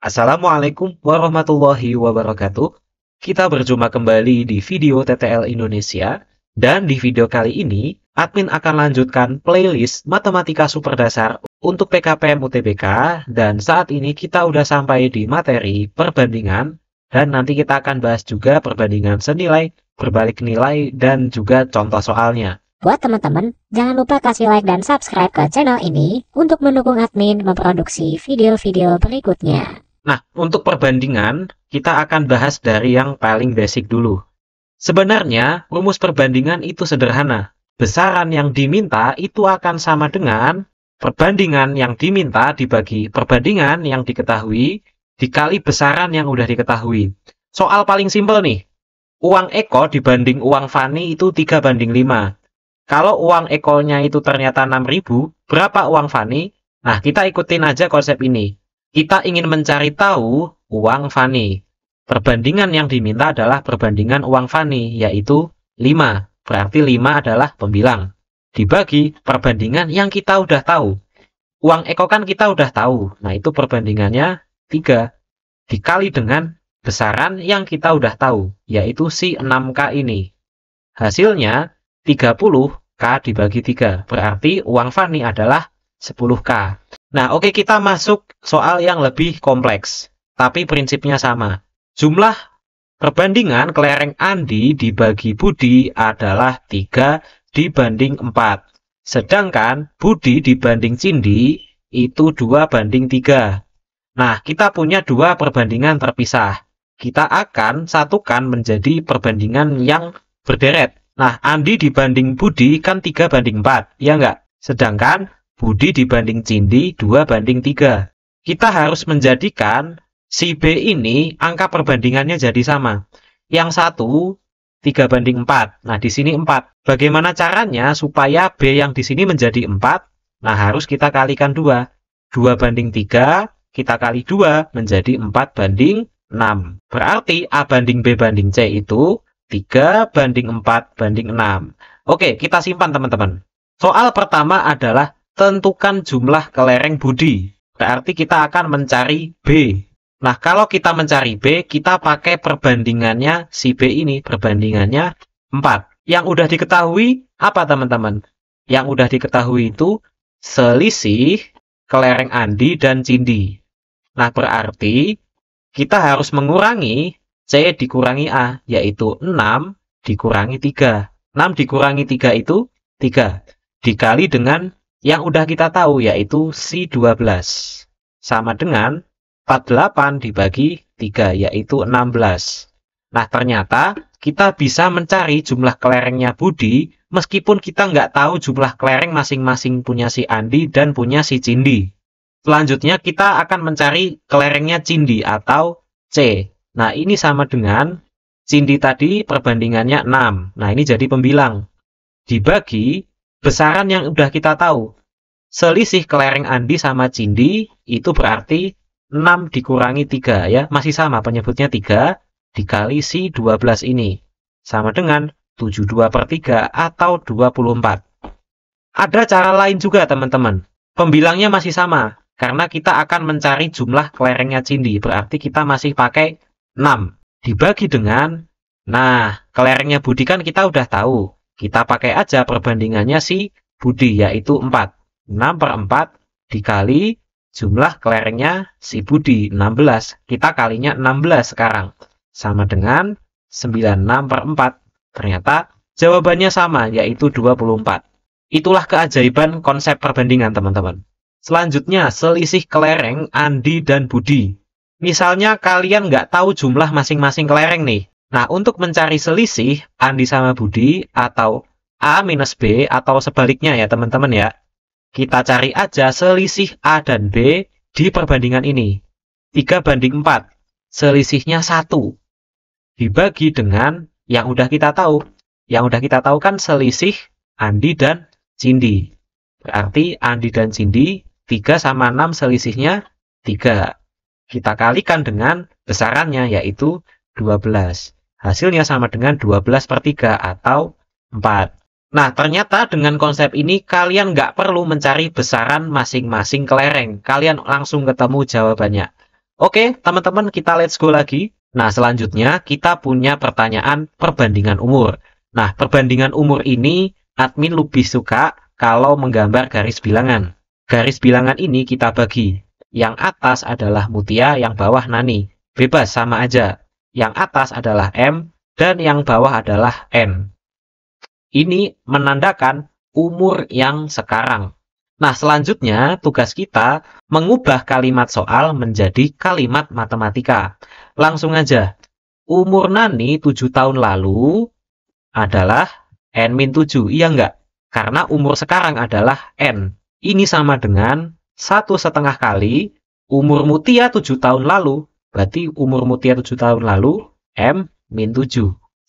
Assalamualaikum warahmatullahi wabarakatuh. Kita berjumpa kembali di video TTL Indonesia, dan di video kali ini, admin akan lanjutkan playlist Matematika Super Dasar untuk PKPM UTBK, dan saat ini kita udah sampai di materi perbandingan, dan nanti kita akan bahas juga perbandingan senilai, berbalik nilai, dan juga contoh soalnya. Buat teman-teman, jangan lupa kasih like dan subscribe ke channel ini untuk mendukung admin memproduksi video-video berikutnya. Nah, untuk perbandingan, kita akan bahas dari yang paling basic dulu. Sebenarnya, rumus perbandingan itu sederhana. Besaran yang diminta itu akan sama dengan perbandingan yang diminta dibagi perbandingan yang diketahui dikali besaran yang udah diketahui. Soal paling simpel nih. Uang Eko dibanding uang Fani itu 3:5. Kalau uang Eko-nya itu ternyata 6.000, berapa uang Fani? Nah, kita ikutin aja konsep ini. Kita ingin mencari tahu uang Fani. Perbandingan yang diminta adalah perbandingan uang Fani, yaitu 5. Berarti 5 adalah pembilang. Dibagi perbandingan yang kita udah tahu. Uang Eko kan kita udah tahu. Nah, itu perbandingannya 3. Dikali dengan besaran yang kita udah tahu, yaitu si 6K ini. Hasilnya 30K dibagi 3. Berarti uang Fani adalah 10K. Nah, oke, kita masuk soal yang lebih kompleks. Tapi prinsipnya sama. Jumlah perbandingan kelereng Andi dibagi Budi adalah 3:4. Sedangkan Budi dibanding Cindi itu 2:3. Nah, kita punya dua perbandingan terpisah. Kita akan satukan menjadi perbandingan yang berderet. Nah, Andi dibanding Budi kan 3:4, ya nggak? Sedangkan Budi dibanding Cindi 2:3. Kita harus menjadikan si B ini angka perbandingannya jadi sama. Yang satu 3:4. Nah, di sini 4. Bagaimana caranya supaya B yang di sini menjadi 4? Nah, harus kita kalikan 2. 2:3, kita kali 2 menjadi 4:6. Berarti A banding B banding C itu 3:4:6. Oke, kita simpan teman-teman. Soal pertama adalah tentukan jumlah kelereng Budi. Berarti kita akan mencari B. Nah, kalau kita mencari B, kita pakai perbandingannya si B ini. Perbandingannya 4. Yang udah diketahui apa teman-teman? Yang udah diketahui itu selisih kelereng Andi dan Cindi. Nah, berarti kita harus mengurangi C dikurangi A, yaitu 6 dikurangi 3. 6 dikurangi 3 itu 3. Dikali dengan yang udah kita tahu, yaitu si 12. Sama dengan 48 dibagi 3, yaitu 16. Nah, ternyata kita bisa mencari jumlah kelerengnya Budi, meskipun kita nggak tahu jumlah kelereng masing-masing punya si Andi dan punya si Cindi. Selanjutnya, kita akan mencari kelerengnya Cindi atau C. Nah, ini sama dengan Cindi tadi perbandingannya 6. Nah, ini jadi pembilang. Dibagi besaran yang udah kita tahu. Selisih kelereng Andi sama Cindi itu berarti 6 dikurangi 3 ya. Masih sama penyebutnya 3 dikali si 12 ini. Sama dengan 72/3 atau 24. Ada cara lain juga teman-teman. Pembilangnya masih sama. Karena kita akan mencari jumlah kelerengnya Cindi. Berarti kita masih pakai 6 dibagi dengan, nah, kelerengnya Budi kan kita udah tahu. Kita pakai aja perbandingannya si Budi, yaitu 4. 6/4 dikali jumlah kelerengnya si Budi, 16. Kita kalinya 16 sekarang. Sama dengan 96/4. Ternyata jawabannya sama, yaitu 24. Itulah keajaiban konsep perbandingan, teman-teman. Selanjutnya, selisih kelereng Andi dan Budi. Misalnya kalian nggak tahu jumlah masing-masing kelereng nih. Nah, untuk mencari selisih Andi sama Budi atau A minus B atau sebaliknya ya teman-teman ya. Kita cari aja selisih A dan B di perbandingan ini. 3:4. Selisihnya 1. Dibagi dengan yang udah kita tahu. Yang udah kita tahu kan selisih Andi dan Cindi. Berarti Andi dan Cindi 3 sama 6 selisihnya 3. Kita kalikan dengan besarannya, yaitu 12. Hasilnya sama dengan 12/3 atau 4. Nah, ternyata dengan konsep ini kalian nggak perlu mencari besaran masing-masing kelereng. Kalian langsung ketemu jawabannya. Oke, teman-teman, kita let's go lagi. Nah, selanjutnya kita punya pertanyaan perbandingan umur. Nah, perbandingan umur ini admin lebih suka kalau menggambar garis bilangan. Garis bilangan ini kita bagi. Yang atas adalah Mutia, yang bawah Nani. Bebas, sama aja. Yang atas adalah M, dan yang bawah adalah N. Ini menandakan umur yang sekarang. Nah, selanjutnya tugas kita mengubah kalimat soal menjadi kalimat matematika. Langsung aja. Umur Nani 7 tahun lalu adalah N-7. Iya nggak? Karena umur sekarang adalah N. Ini sama dengan 1,5 kali umur Mutia 7 tahun lalu. Berarti umur Mutia 7 tahun lalu M-7.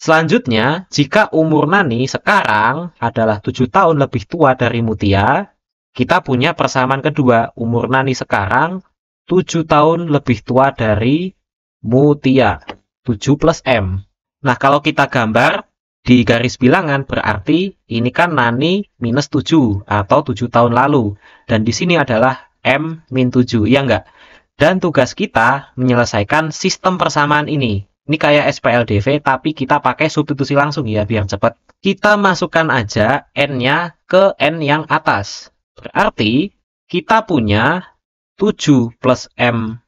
Selanjutnya, jika umur Nani sekarang adalah 7 tahun lebih tua dari Mutia, kita punya persamaan kedua. Umur Nani sekarang 7 tahun lebih tua dari Mutia. 7 plus M. Nah, kalau kita gambar di garis bilangan berarti ini kan Nani minus 7 atau 7 tahun lalu. Dan di sini adalah M-7, ya enggak? Dan tugas kita menyelesaikan sistem persamaan ini. Ini kayak SPLDV, tapi kita pakai substitusi langsung ya, biar cepat. Kita masukkan aja N-nya ke N yang atas. Berarti kita punya 7 plus M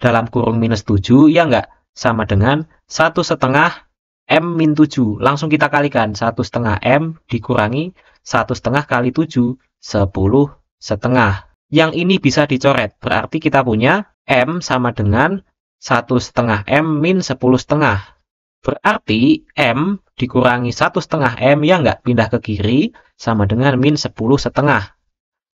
dalam kurung minus 7, ya enggak? Sama dengan 1,5 M-7. Langsung kita kalikan. 1,5 M dikurangi 1,5 kali 7, 10,5. Yang ini bisa dicoret. Berarti kita punya M sama dengan 1,5 M min 10,5. Berarti M dikurangi 1,5 M, ya enggak? Pindah ke kiri, sama dengan min 10,5.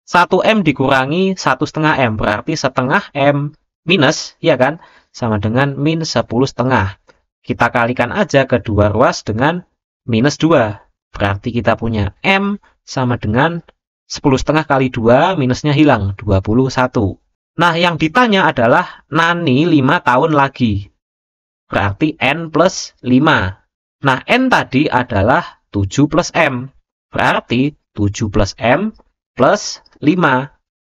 1 M dikurangi 1,5 M, berarti setengah M minus, ya kan? Sama dengan min 10,5. Kita kalikan aja kedua ruas dengan minus 2. Berarti kita punya M sama dengan 10,5 kali 2, minusnya hilang, 21. Nah, yang ditanya adalah Nani 5 tahun lagi. Berarti N plus 5. Nah, N tadi adalah 7 plus M. Berarti 7 plus M plus 5.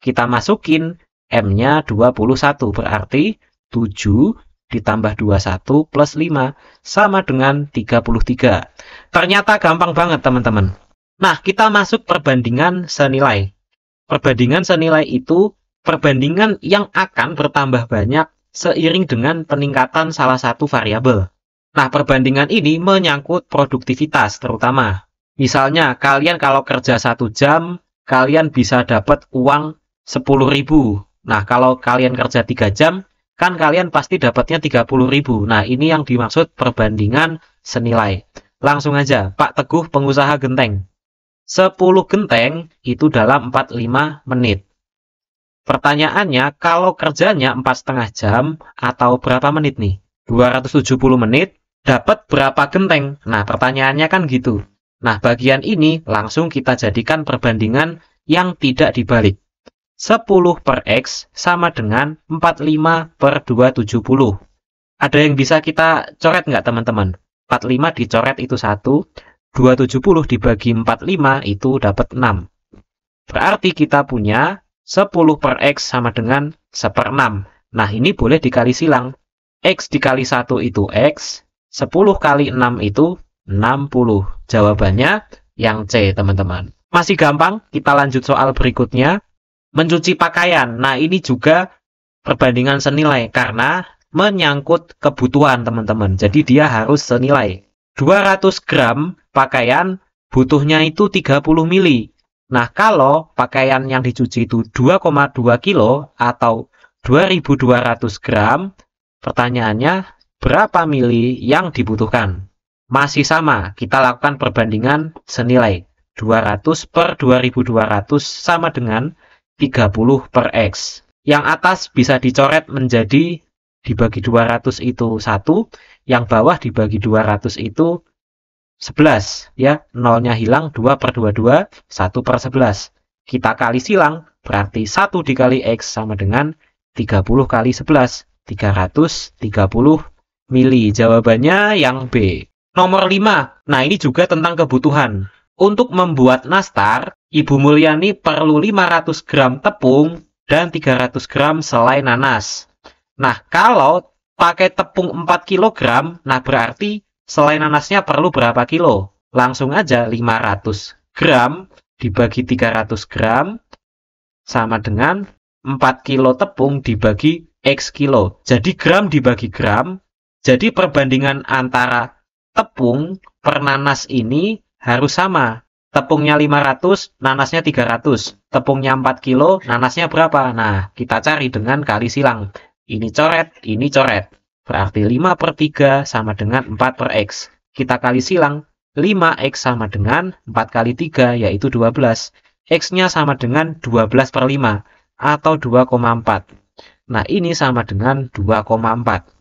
Kita masukin M-nya 21. Berarti 7 ditambah 21 plus 5 sama dengan 33. Ternyata gampang banget, teman-teman. Nah, kita masuk perbandingan senilai. Perbandingan senilai itu perbandingan yang akan bertambah banyak seiring dengan peningkatan salah satu variabel. Nah, perbandingan ini menyangkut produktivitas terutama. Misalnya, kalian kalau kerja 1 jam, kalian bisa dapat uang 10.000. Nah, kalau kalian kerja 3 jam, kan kalian pasti dapatnya 30.000. Nah, ini yang dimaksud perbandingan senilai. Langsung aja, Pak Teguh pengusaha genteng. 10 genteng itu dalam 45 menit. Pertanyaannya, kalau kerjanya 4,5 jam atau berapa menit nih? 270 menit, dapat berapa genteng? Nah, pertanyaannya kan gitu. Nah, bagian ini langsung kita jadikan perbandingan yang tidak dibalik. 10 per X sama dengan 45 per 270. Ada yang bisa kita coret nggak, teman-teman? 45 dicoret itu 1, 270 dibagi 45 itu dapat 6. Berarti kita punya 10 per X sama dengan 1/6. Nah, ini boleh dikali silang. X dikali 1 itu X, 10 kali 6 itu 60. Jawabannya yang C, teman-teman. Masih gampang, kita lanjut soal berikutnya. Mencuci pakaian. Nah, ini juga perbandingan senilai karena menyangkut kebutuhan, teman-teman. Jadi dia harus senilai. 200 gram pakaian butuhnya itu 30 mili. Nah, kalau pakaian yang dicuci itu 2,2 kilo atau 2.200 gram, pertanyaannya berapa mili yang dibutuhkan? Masih sama, kita lakukan perbandingan senilai. 200 per 2.200 sama dengan 30 per X. Yang atas bisa dicoret menjadi dibagi 200 itu 1, yang bawah dibagi 200 itu 11, ya, nolnya hilang, 2 per 22, 1 per 11. Kita kali silang, berarti 1 dikali X sama dengan 30 kali 11, 330 mili. Jawabannya yang B. Nomor 5, nah ini juga tentang kebutuhan. Untuk membuat nastar, Ibu Mulyani perlu 500 gram tepung dan 300 gram selai nanas. Nah, kalau pakai tepung 4 kg, nah berarti selai nanasnya perlu berapa kilo? Langsung aja 500 gram dibagi 300 gram sama dengan 4 kilo tepung dibagi X kilo. Jadi gram dibagi gram. Jadi perbandingan antara tepung per nanas ini harus sama. Tepungnya 500, nanasnya 300. Tepungnya 4 kilo, nanasnya berapa? Nah, kita cari dengan kali silang. Ini coret, ini coret. Berarti 5 per 3 sama dengan 4 per X. Kita kali silang, 5X sama dengan 4 kali 3, yaitu 12. X-nya sama dengan 12 per 5, atau 2,4. Nah, ini sama dengan 2,4.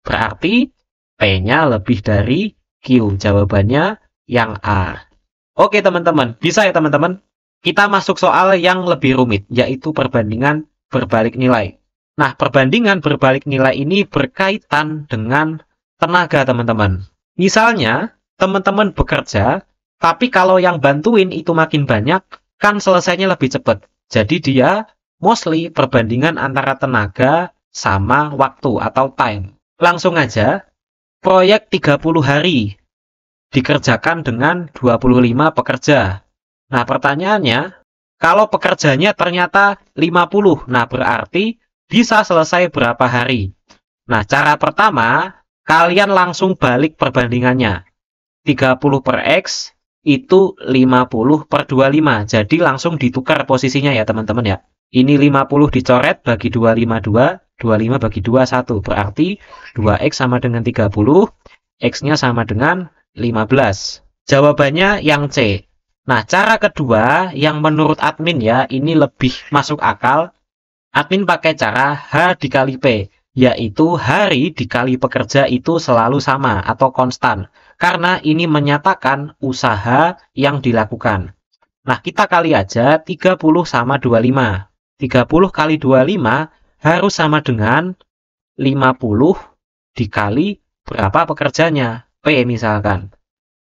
Berarti P-nya lebih dari Q. Jawabannya yang A. Oke teman-teman, bisa ya teman-teman? Kita masuk soal yang lebih rumit, yaitu perbandingan berbalik nilai. Nah, perbandingan berbalik nilai ini berkaitan dengan tenaga teman-teman. Misalnya, teman-teman bekerja, tapi kalau yang bantuin itu makin banyak, kan selesainya lebih cepat. Jadi dia mostly perbandingan antara tenaga sama waktu atau time. Langsung aja, proyek 30 hari dikerjakan dengan 25 pekerja. Nah, pertanyaannya, kalau pekerjanya ternyata 50, nah berarti bisa selesai berapa hari? Nah, cara pertama, kalian langsung balik perbandingannya. 30 per X itu 50 per 25. Jadi langsung ditukar posisinya ya teman-teman ya. Ini 50 dicoret bagi 252, 25 bagi 2, 1. Berarti 2X sama dengan 30, X-nya sama dengan 15. Jawabannya yang C. Nah, cara kedua yang menurut admin ya, ini lebih masuk akal. Admin pakai cara H dikali P, yaitu hari dikali pekerja itu selalu sama atau konstan. Karena ini menyatakan usaha yang dilakukan. Nah, kita kali aja 30 sama 25. 30 kali 25 harus sama dengan 50 dikali berapa pekerjanya, P misalkan.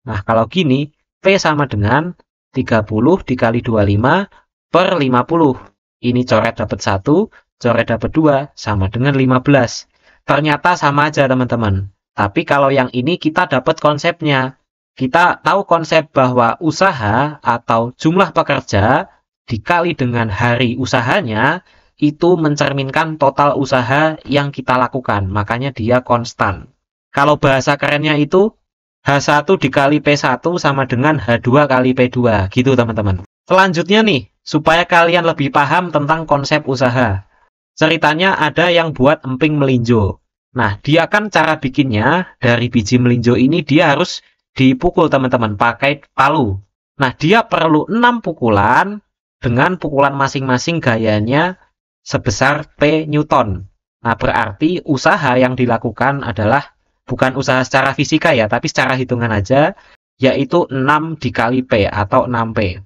Nah, kalau gini, P sama dengan 30 dikali 25 per 50. Ini coret dapat 1, coret dapat 2, sama dengan 15. Ternyata sama aja teman-teman. Tapi kalau yang ini kita dapat konsepnya. Kita tahu konsep bahwa usaha atau jumlah pekerja dikali dengan hari usahanya itu mencerminkan total usaha yang kita lakukan. Makanya dia konstan. Kalau bahasa kerennya itu H1 dikali P1 sama dengan H2 kali P2. Gitu teman-teman. Selanjutnya nih, supaya kalian lebih paham tentang konsep usaha. Ceritanya ada yang buat emping melinjo. Nah, dia kan cara bikinnya dari biji melinjo ini dia harus dipukul teman-teman pakai palu. Nah, dia perlu 6 pukulan dengan pukulan masing-masing gayanya sebesar P Newton. Nah, berarti usaha yang dilakukan adalah bukan usaha secara fisika ya, tapi secara hitungan aja, yaitu 6 dikali P atau 6P.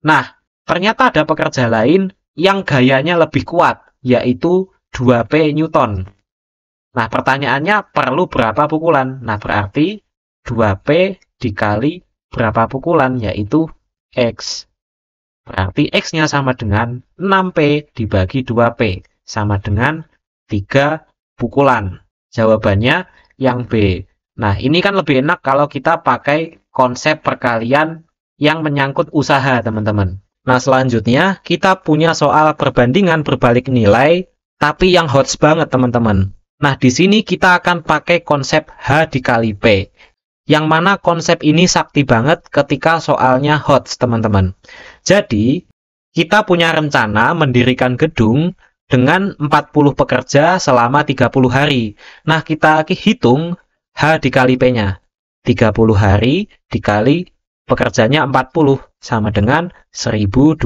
Nah, ternyata ada pekerja lain yang gayanya lebih kuat, yaitu 2P Newton. Nah, pertanyaannya perlu berapa pukulan? Nah, berarti 2P dikali berapa pukulan, yaitu X. Berarti X-nya sama dengan 6P dibagi 2P, sama dengan 3 pukulan. Jawabannya yang B. Nah, ini kan lebih enak kalau kita pakai konsep perkalian yang menyangkut usaha, teman-teman. Nah, selanjutnya kita punya soal perbandingan berbalik nilai, tapi yang hot banget, teman-teman. Nah, di sini kita akan pakai konsep H dikali P. Yang mana konsep ini sakti banget ketika soalnya hot, teman-teman. Jadi, kita punya rencana mendirikan gedung dengan 40 pekerja selama 30 hari. Nah, kita hitung H dikali P-nya. 30 hari dikali pekerjanya 40 sama dengan 1.200.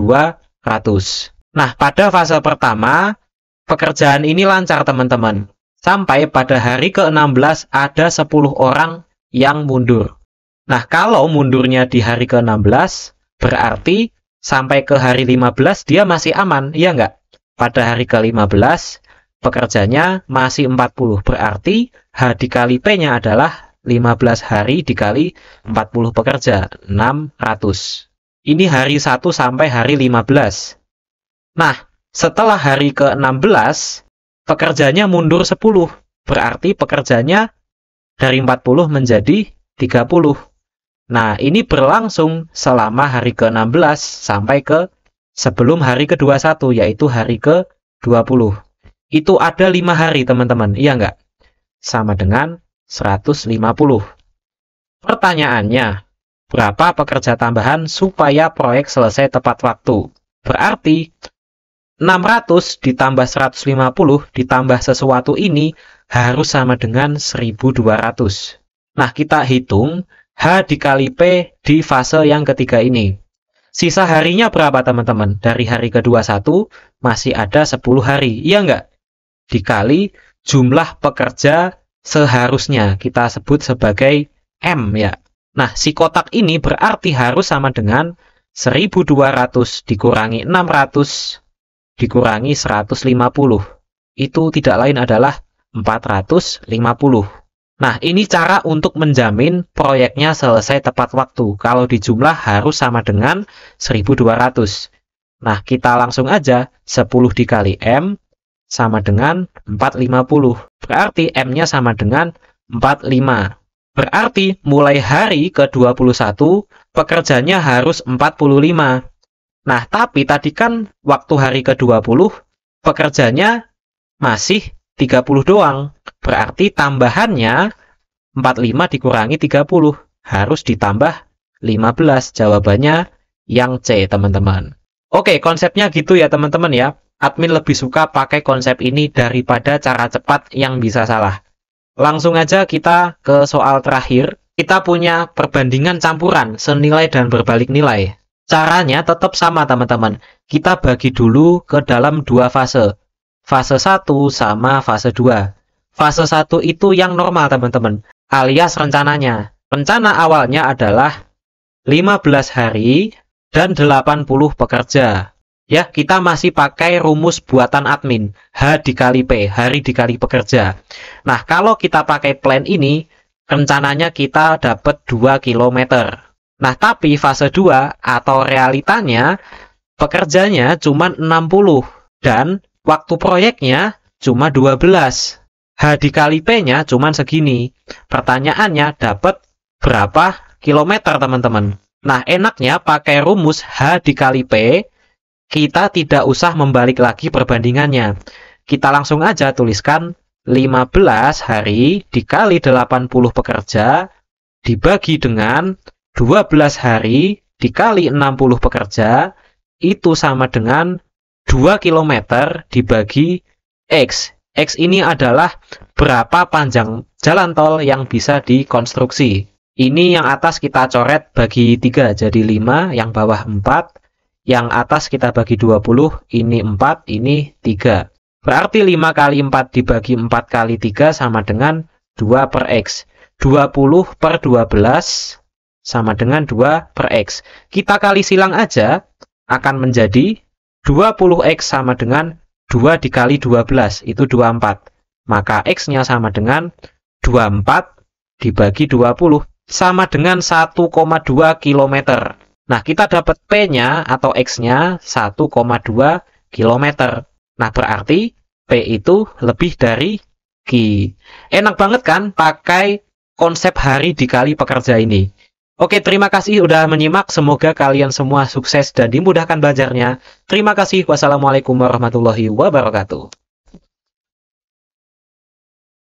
Nah, pada fase pertama, pekerjaan ini lancar, teman-teman. Sampai pada hari ke-16 ada 10 orang yang mundur. Nah, kalau mundurnya di hari ke-16, berarti sampai ke hari 15 dia masih aman, iya nggak? Pada hari ke-15, pekerjanya masih 40. Berarti H dikali P-nya adalah 15 hari dikali 40 pekerja, 600. Ini hari 1 sampai hari 15. Nah, setelah hari ke-16, pekerjanya mundur 10. Berarti pekerjanya dari 40 menjadi 30. Nah, ini berlangsung selama hari ke-16 sampai ke sebelum hari ke-21, yaitu hari ke-20. Itu ada 5 hari, teman-teman. Iya nggak? Sama dengan 150. Pertanyaannya, berapa pekerja tambahan supaya proyek selesai tepat waktu? Berarti 600 ditambah 150 ditambah sesuatu ini harus sama dengan 1200. Nah, kita hitung H dikali P di fase yang ketiga ini. Sisa harinya berapa, teman-teman? Dari hari ke-21 masih ada 10 hari. Iya nggak? Dikali jumlah pekerja seharusnya. Kita sebut sebagai M ya. Nah, si kotak ini berarti harus sama dengan 1200 dikurangi 600 dikurangi 150. Itu tidak lain adalah 450. Nah, ini cara untuk menjamin proyeknya selesai tepat waktu. Kalau dijumlah harus sama dengan 1200. Nah, kita langsung aja 10 dikali M sama dengan 450. Berarti M-nya sama dengan 45. Berarti mulai hari ke-21 pekerjanya harus 45. Nah, tapi tadi kan waktu hari ke-20 pekerjanya masih 30 doang. Berarti tambahannya 45 dikurangi 30 harus ditambah 15. Jawabannya yang C, teman-teman. Oke, konsepnya gitu ya, teman-teman ya. Admin lebih suka pakai konsep ini daripada cara cepat yang bisa salah. Langsung aja kita ke soal terakhir. Kita punya perbandingan campuran senilai dan berbalik nilai. Caranya tetap sama, teman-teman. Kita bagi dulu ke dalam dua fase. Fase 1 sama fase 2. Fase 1 itu yang normal, teman-teman, alias rencananya. Rencana awalnya adalah 15 hari dan 80 pekerja. Ya, kita masih pakai rumus buatan admin. H dikali P, hari dikali pekerja. Nah, kalau kita pakai plan ini, rencananya kita dapat 2 km. Nah, tapi fase 2 atau realitanya, pekerjanya cuma 60. Dan waktu proyeknya cuma 12. H dikali P-nya cuma segini. Pertanyaannya dapat berapa kilometer, teman-teman? Nah, enaknya pakai rumus H dikali P, kita tidak usah membalik lagi perbandingannya. Kita langsung aja tuliskan 15 hari dikali 80 pekerja dibagi dengan 12 hari dikali 60 pekerja itu sama dengan 2 km dibagi X. X ini adalah berapa panjang jalan tol yang bisa dikonstruksi. Ini yang atas kita coret bagi 3, jadi 5, yang bawah 4. Yang atas kita bagi 20, ini 4, ini 3. Berarti 5 kali 4 dibagi 4 kali 3 sama dengan 2 per X. 20 per 12 sama dengan 2 per X. Kita kali silang aja, akan menjadi 20X sama dengan 2 dikali 12, itu 24. Maka X-nya sama dengan 24 dibagi 20, sama dengan 1,2 km. Nah, kita dapat P-nya atau X-nya 1,2 km. Nah, berarti P itu lebih dari Q. Enak banget kan pakai konsep hari dikali pekerja ini. Oke, terima kasih udah menyimak. Semoga kalian semua sukses dan dimudahkan belajarnya. Terima kasih. Wassalamualaikum warahmatullahi wabarakatuh.